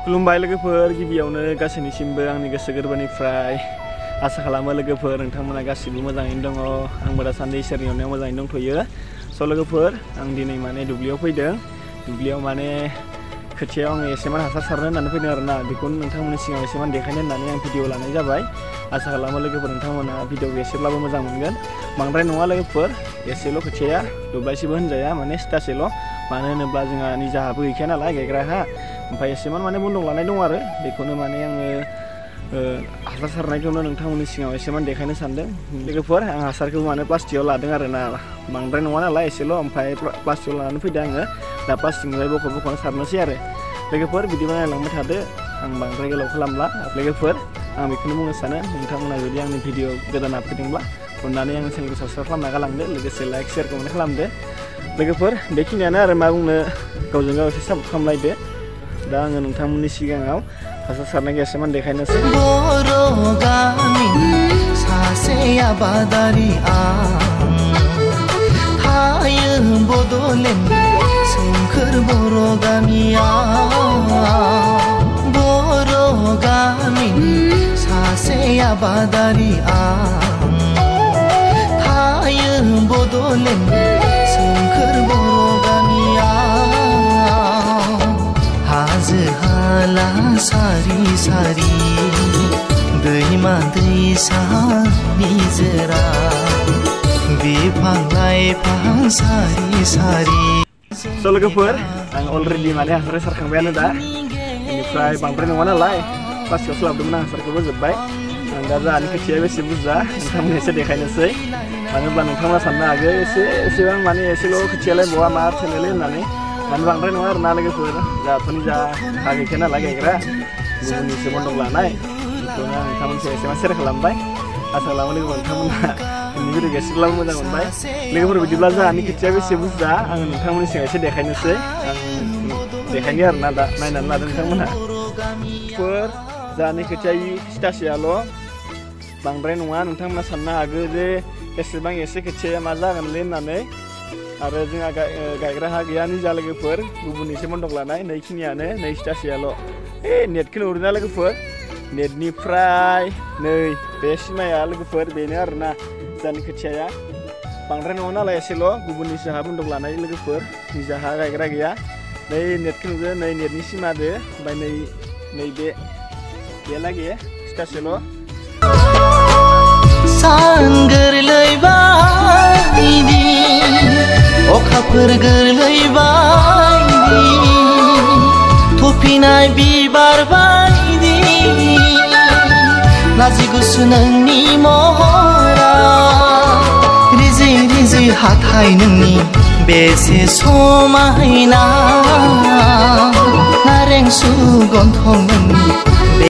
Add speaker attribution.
Speaker 1: खुलुमबाय लोगोफोर, गिबियावनो गासैनिसिमबो आंनि गोसो गोरबोनिफ्राय आसा खालामो लोगोफोर नोंथांमोना गासिबो मोजाङैनो दङ। आंबो दासान्दि इसोरनि अननायाव मोजाङैनो दंथ'यो। स' लोगोफोर, आं दिनै माने दुब्लियाव फैदों। दुब्लियाव माने खोथियाव आङो एसेमान हासार सारनो होननानै फैदों आरोना। बेखौनो नोंथांमोननि सिगाङाव एसेमान देखायनो होननानै आं भिडिअ लानाय जाबाय। आसा खालामो लोगोफोर नोंथांमोना भिडिअखौ एसेब्लाबो मोजां मोनगोन। बांद्राय नङा लोगोफोर, एसेल' खोथियाया, दब्लायसेबो होनजाया, माने सिथासेल'। मानो होनोब्ला जोंहा निजा हाबो गैखाया नालाय गायग्रा हा। ओमफ्राय एसेमान माने बन्दक लानाय दं आरो बेखौनो माने आङो हासार सारनायखौनो नोंथांमोननि सिगाङाव एसेमान देखायनो सानदों। लोगोफोर, आं हासारखौ माने प्लास्टिकआव लादों आरोना। बांद्राय नङा नालाय एसेल', ओमफ्राय प्लास्टिकआव लानानै फैदों आङो। दा प्लास्टिकनिफ्राय बख'नो सारनोसै आरो लोगोफोर, बिदिबा नायलांबाय थादो। आं बांद्राय गोलाव खालामला लोगोफोर। आं बेखौनो बुंनो सानो, नोंथांमोना जुदि आंनि भिडिअ गोदान हाबफैदोंब्ला अननानै आंनि चेनेलखौ साबसक्राइब खालामना गालांदो, लोगोसे लाइक शेयार कमेन्ट खालामदो। लोगोफोर, बेखिनियानो आरो मा बुंनो, गावजों गाव एसे सापर्ट खालामलायदो। दा आङो नोंथांमोननि सिगाङाव हासार सारनायखौ एसेमान देखायनोसै।
Speaker 2: बर' गामिनि सासे आबादारि आं, थायो बड'लेण्ड सोमखोर बर' गामियाव। बर' गामिनि सासे आबादारि आं, थायो बड'लेण्ड सोमखोर बर' गामियाव। हाजो हाला सारि सारि, दैमा दैसा निजोरा, बिफां लाइफां सारि सारि।
Speaker 1: स' लोगोफोर, आं अलरेडि माने हासार सारखांबायानो दा। बेनिफ्राय बांद्राय नङा नालाय प्लास्टिकआवसो लाबोदोंमोन आं, हासारखौबो जोब्बाय। आं दा जोंहानि खोथिया बेसे बुरजा नोंथांमोननो एसे देखायनोसै। मानो होनब्ला नोंथांमोना साननो हागौ एसेबां माने एसेल' खोथियालाय बहा मा थोनोलै होननानै। माने बांद्राय नङा आरोना लोगोफोर, जोंहाथ' निजा हा गैखाया नालाय गायग्रा, गुबुननिसो बन्दक लानाय। बेखौनो आं नोंथांमोनसे एसेबां सेयार खालामबाय। आसा खालामो लोगोफोर नोंथांमोना दिनै भिडिअखौ एसेब्लाबो मोजां मोनबाय। लोगोफोर, बिदिब्ला जोंहानि खोथिया बेसे बुरजा आङो नोंथांमोननि सिगाङाव एसे देखायनोसै। आं देखायनो आरोना, दा नायनानै लादों नोंथांमोनहा। जोंहानि खोथिया सिथासेयाल', बांद्राय नङा। नोंथांमोना साननो हागौ जे एसेबां एसे खोथियाया मा जागोनलै होननानै। आरो जोंहा गायग्रा हा गैया निजा लोगोफोर, गुबुननिसो बन्दक लानाय। नैखिनियानो, नै सिथासेयाल'। नेटखौ नुहुरोना लोगोफोर? नेटनिफ्राय नै बे सिमाया लोगोफोर, बेनो आरोना जोंहानि खोथियाया। बांद्राय नङा नालाय एसेल', गुबुननिसो हा बन्दक लानाय लोगोफोर, निजा हा गायग्रा गैया। नै नेटखौ नुदो, नै नेटनि सिमादो, ओमफ्राय बेलागे सिथासेल'।
Speaker 2: सान गोरलै बायदि, अखाफोर गोरलै बायदि, थफिनाय बिबार बायदि, लाजि गुसु नोंनि महरा, रिजि रिजि हाथाय नोंनि बेसे समायना, नारें सु गन्थं नोंनि